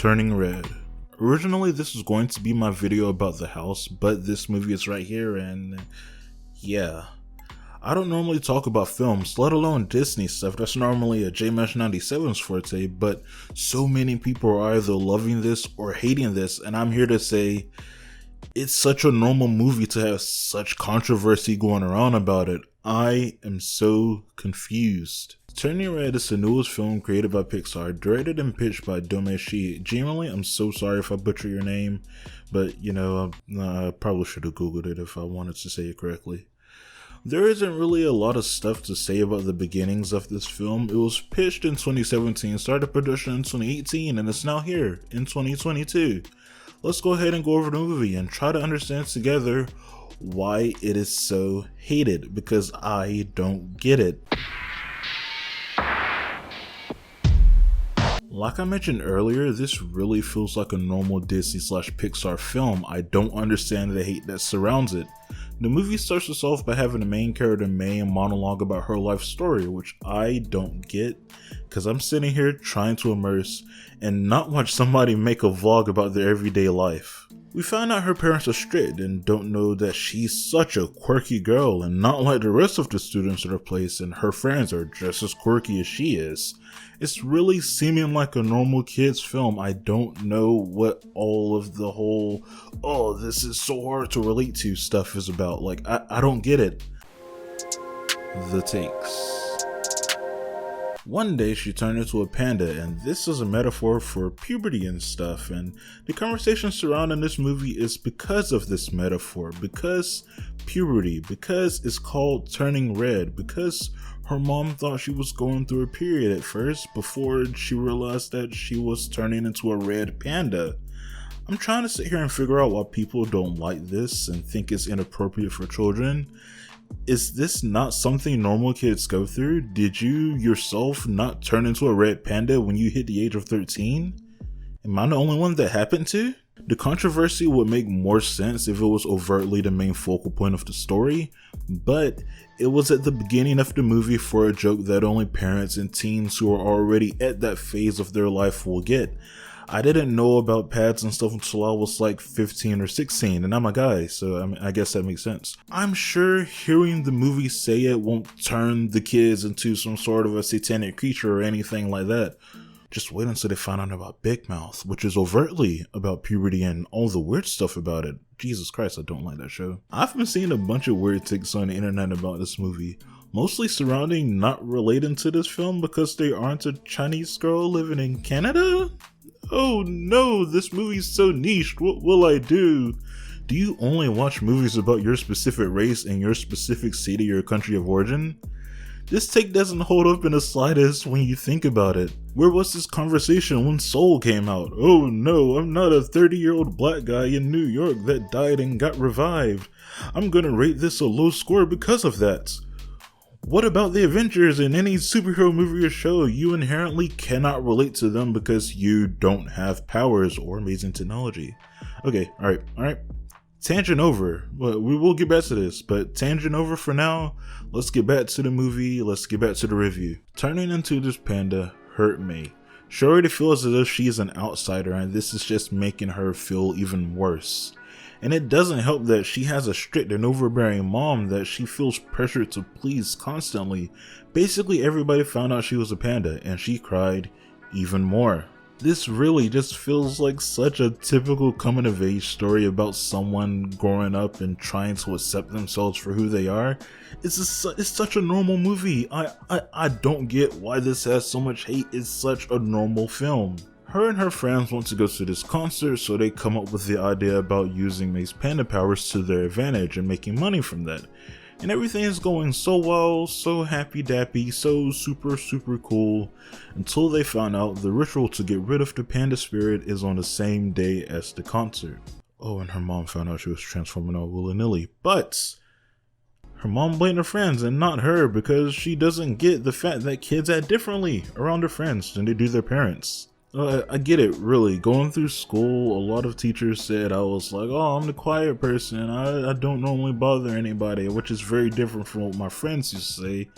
Turning Red. Originally this was going to be my video about the house, but this movie is right here and yeah. I don't normally talk about films, let alone Disney stuff. That's normally a JMash97's forte, but so many people are either loving this or hating this, and I'm here to say it's such a normal movie to have such controversy going around about it. I am so confused. Turning Red is the newest film created by Pixar, directed and pitched by Domeshi. Genuinely, I'm so sorry if I butcher your name, but I probably should have googled it if I wanted to say it correctly. There isn't really a lot of stuff to say about the beginnings of this film. It was pitched in 2017, started production in 2018, and it's now here in 2022. Let's go ahead and go over the movie and try to understand together why it is so hated, because I don't get it. Like I mentioned earlier, this really feels like a normal Disney/Pixar film. I don't understand the hate that surrounds it. The movie starts us off by having the main character May monologue about her life story, which I don't get, because I'm sitting here trying to immerse and not watch somebody make a vlog about their everyday life. We find out her parents are strict and don't know that she's such a quirky girl and not like the rest of the students at her place, and her friends are just as quirky as she is. It's really seeming like a normal kid's film. I don't know what all of the whole, oh, this is so hard to relate to stuff is about. Like, I don't get it. The takes. One day she turned into a panda, and this is a metaphor for puberty and stuff, and the conversation surrounding this movie is because of this metaphor, because puberty, because it's called Turning Red, because her mom thought she was going through a period at first before she realized that she was turning into a red panda. I'm trying to sit here and figure out why people don't like this and think it's inappropriate for children. Is this not something normal kids go through? Did you yourself not turn into a red panda when you hit the age of 13? Am I the only one that happened to? The controversy would make more sense if it was overtly the main focal point of the story, but it was at the beginning of the movie for a joke that only parents and teens who are already at that phase of their life will get. I didn't know about pads and stuff until I was like 15 or 16, and I'm a guy, so I guess that makes sense. I'm sure hearing the movie say it won't turn the kids into some sort of a satanic creature or anything like that. Just wait until they find out about Big Mouth, which is overtly about puberty and all the weird stuff about it. Jesus Christ, I don't like that show. I've been seeing a bunch of weird takes on the internet about this movie, mostly surrounding not relating to this film because they aren't a Chinese girl living in Canada? Oh no, this movie's so niche, what will I do? Do you only watch movies about your specific race and your specific city or country of origin? This take doesn't hold up in the slightest when you think about it. Where was this conversation when Soul came out? Oh no, I'm not a 30-year-old black guy in New York that died and got revived. I'm gonna rate this a low score because of that. What about the Avengers? In any superhero movie or show, you inherently cannot relate to them because you don't have powers or amazing technology. Okay, alright. Tangent over. Well, we will get back to this, but tangent over for now. Let's get back to the movie, let's get back to the review. Turning into this panda hurt me. She already feels as if she's an outsider, and this is just making her feel even worse. And it doesn't help that she has a strict and overbearing mom that she feels pressured to please constantly. Basically everybody found out she was a panda, and she cried even more. This really just feels like such a typical coming of age story about someone growing up and trying to accept themselves for who they are. It's such a normal movie. I don't get why this has so much hate. It's such a normal film. Her and her friends want to go to this concert, so they come up with the idea about using May's panda powers to their advantage and making money from that. And everything is going so well, so happy-dappy, so super cool, until they found out the ritual to get rid of the panda spirit is on the same day as the concert. Oh, and her mom found out she was transforming all willy-nilly, but her mom blamed her friends and not her because she doesn't get the fact that kids act differently around their friends than they do their parents. I get it, really. Going through school, a lot of teachers said I was like, oh, I'm the quiet person. I don't normally bother anybody, which is very different from what my friends used to say,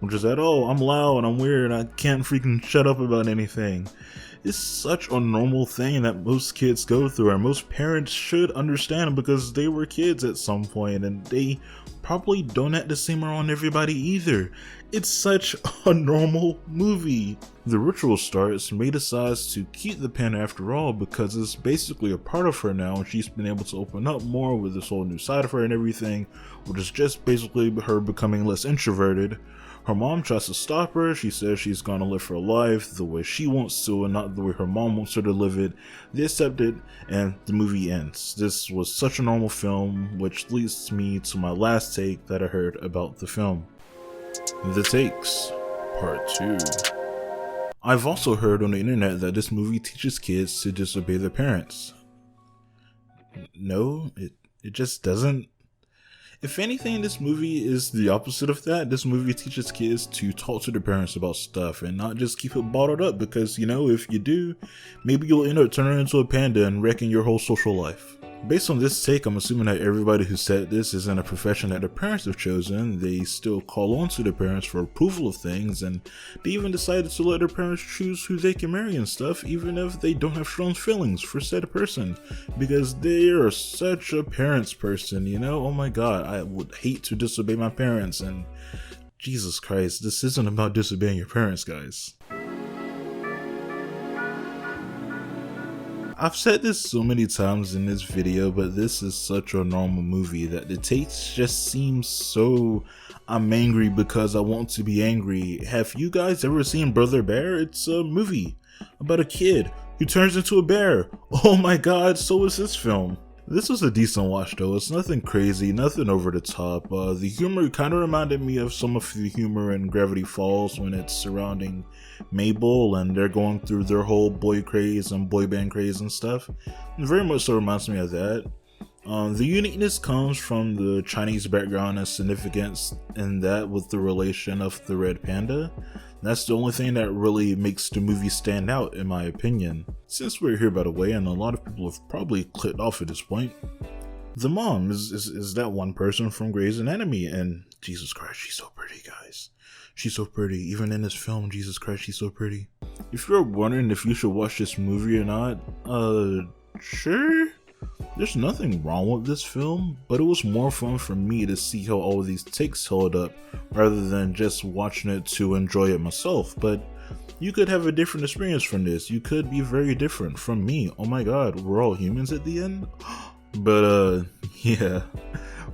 which is that, oh, I'm loud, I'm weird, I can't freaking shut up about anything. It's such a normal thing that most kids go through, and most parents should understand because they were kids at some point and they probably don't act the same around everybody either. It's such a normal movie. The ritual starts. May decides to keep the pen after all because it's basically a part of her now, and she's been able to open up more with this whole new side of her and everything, which is just basically her becoming less introverted. Her mom tries to stop her. She says she's gonna live her life the way she wants to and not the way her mom wants her to live it. They accept it, and the movie ends. This was such a normal film, which leads me to my last take that I heard about the film. The Takes, Part 2. I've also heard on the internet that this movie teaches kids to disobey their parents. No, it just doesn't. If anything, this movie is the opposite of that. This movie teaches kids to talk to their parents about stuff and not just keep it bottled up because, if you do, maybe you'll end up turning into a panda and wrecking your whole social life. Based on this take, I'm assuming that everybody who said this is in a profession that their parents have chosen. They still call on to their parents for approval of things, and they even decided to let their parents choose who they can marry and stuff, even if they don't have strong feelings for said person, because they are such a parents person, Oh my god, I would hate to disobey my parents, and Jesus Christ, this isn't about disobeying your parents, guys. I've said this so many times in this video, but this is such a normal movie that the takes just seem so I'm angry because I want to be angry. Have you guys ever seen Brother Bear? It's a movie about a kid who turns into a bear. Oh my god, so is this film. This was a decent watch though. It's nothing crazy, nothing over the top. The humor kind of reminded me of some of the humor in Gravity Falls when it's surrounding Mabel and they're going through their whole boy craze and boy band craze and stuff. It very much so reminds me of that. The uniqueness comes from the Chinese background and significance in that with the relation of the red panda. That's the only thing that really makes the movie stand out in my opinion. Since we're here by the way, and a lot of people have probably clicked off at this point, the mom is that one person from Grey's Anatomy, and Jesus Christ, she's so pretty, guys. She's so pretty. Even in this film, Jesus Christ, she's so pretty. If you're wondering if you should watch this movie or not, sure. There's nothing wrong with this film, but it was more fun for me to see how all of these takes held up rather than just watching it to enjoy it myself. But you could have a different experience from this. You could be very different from me. Oh my god, we're all humans at the end? But yeah,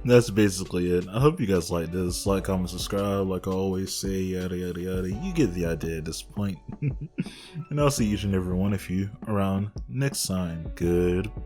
that's basically it. I hope you guys like this. Like, comment, subscribe, like I always say, yada yada yada. You get the idea at this point. And I'll see each and every one of you around next time. Goodbye.